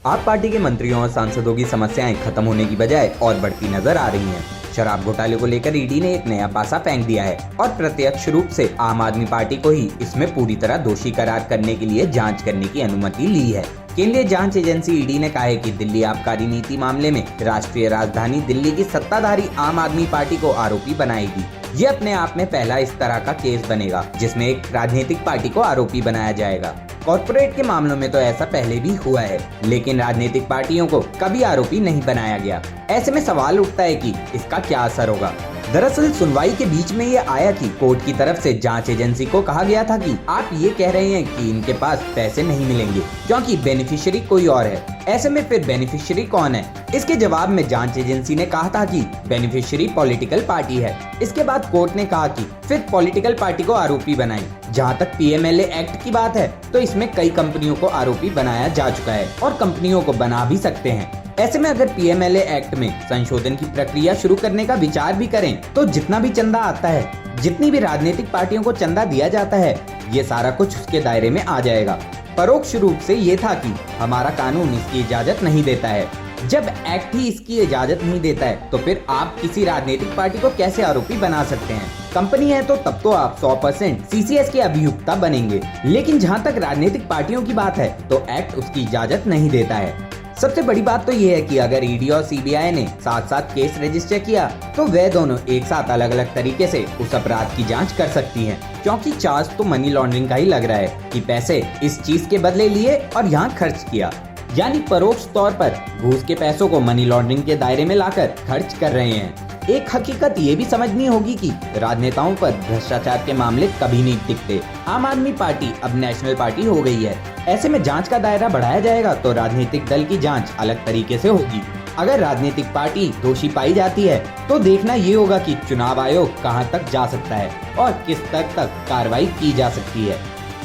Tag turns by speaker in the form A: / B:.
A: आप पार्टी के मंत्रियों और सांसदों की समस्याएं खत्म होने की बजाय और बढ़ती नजर आ रही हैं। शराब घोटाले को लेकर ईडी ने एक नया पासा फेंक दिया है और प्रत्यक्ष रूप से आम आदमी पार्टी को ही इसमें पूरी तरह दोषी करार करने के लिए जांच करने की अनुमति ली है। केंद्रीय जांच एजेंसी ईडी ने कहा है कि दिल्ली आबकारी नीति मामले में राष्ट्रीय राजधानी दिल्ली की सत्ताधारी आम आदमी पार्टी को आरोपी बनाएगी। ये अपने आप में पहला इस तरह का केस बनेगा जिसमें एक राजनीतिक पार्टी को आरोपी बनाया जाएगा। कॉर्पोरेट के मामलों में तो ऐसा पहले भी हुआ है, लेकिन राजनीतिक पार्टियों को कभी आरोपी नहीं बनाया गया। ऐसे में सवाल उठता है कि इसका क्या असर होगा। दरअसल सुनवाई के बीच में ये आया कि कोर्ट की तरफ से जांच एजेंसी को कहा गया था कि आप ये कह रहे हैं कि इनके पास पैसे नहीं मिलेंगे क्योंकि बेनिफिशियरी कोई और है। ऐसे में फिर बेनिफिशियरी कौन है? इसके जवाब में जांच एजेंसी ने कहा था कि बेनिफिशियरी पॉलिटिकल पार्टी है। इसके बाद कोर्ट ने कहा कि फिर पॉलिटिकल पार्टी को आरोपी बनाएं। जहां तक पीएमएलए एक्ट की बात है तो इसमें कई कंपनियों को आरोपी बनाया जा चुका है और कंपनियों को बना भी सकते हैं। ऐसे में अगर पीएमएलए एक्ट में संशोधन की प्रक्रिया शुरू करने का विचार भी करें तो जितना भी चंदा आता है, जितनी भी राजनीतिक पार्टियों को चंदा दिया जाता है, ये सारा कुछ उसके दायरे में आ जाएगा। परोक्ष रूप से ये था कि हमारा कानून इसकी इजाजत नहीं देता है। जब एक्ट ही इसकी इजाजत नहीं देता है तो फिर आप किसी राजनीतिक पार्टी को कैसे आरोपी बना सकते हैं? कंपनी है तो तब तो आप 100% सीसीएस के अभियुक्ता बनेंगे, लेकिन जहां तक राजनीतिक पार्टियों की बात है तो एक्ट उसकी इजाजत नहीं देता है। सबसे बड़ी बात तो ये है कि अगर ईडी और सीबीआई ने साथ साथ केस रजिस्टर किया तो वे दोनों एक साथ अलग अलग तरीके से उस अपराध की जांच कर सकती हैं, क्योंकि चार्ज तो मनी लॉन्ड्रिंग का ही लग रहा है कि पैसे इस चीज के बदले लिए और यहाँ खर्च किया, यानी परोक्ष तौर पर घूस के पैसों को मनी लॉन्ड्रिंग के दायरे में लाकर खर्च कर रहे हैं। एक हकीकत ये भी समझनी होगी कि राजनेताओं पर भ्रष्टाचार के मामले कभी नहीं टिकते। आम आदमी पार्टी अब नेशनल पार्टी हो गई है। ऐसे में जांच का दायरा बढ़ाया जाएगा तो राजनीतिक दल की जांच अलग तरीके से होगी। अगर राजनीतिक पार्टी दोषी पाई जाती है तो देखना ये होगा कि चुनाव आयोग कहां तक जा सकता है और किस स्तर तक कार्रवाई की जा सकती है।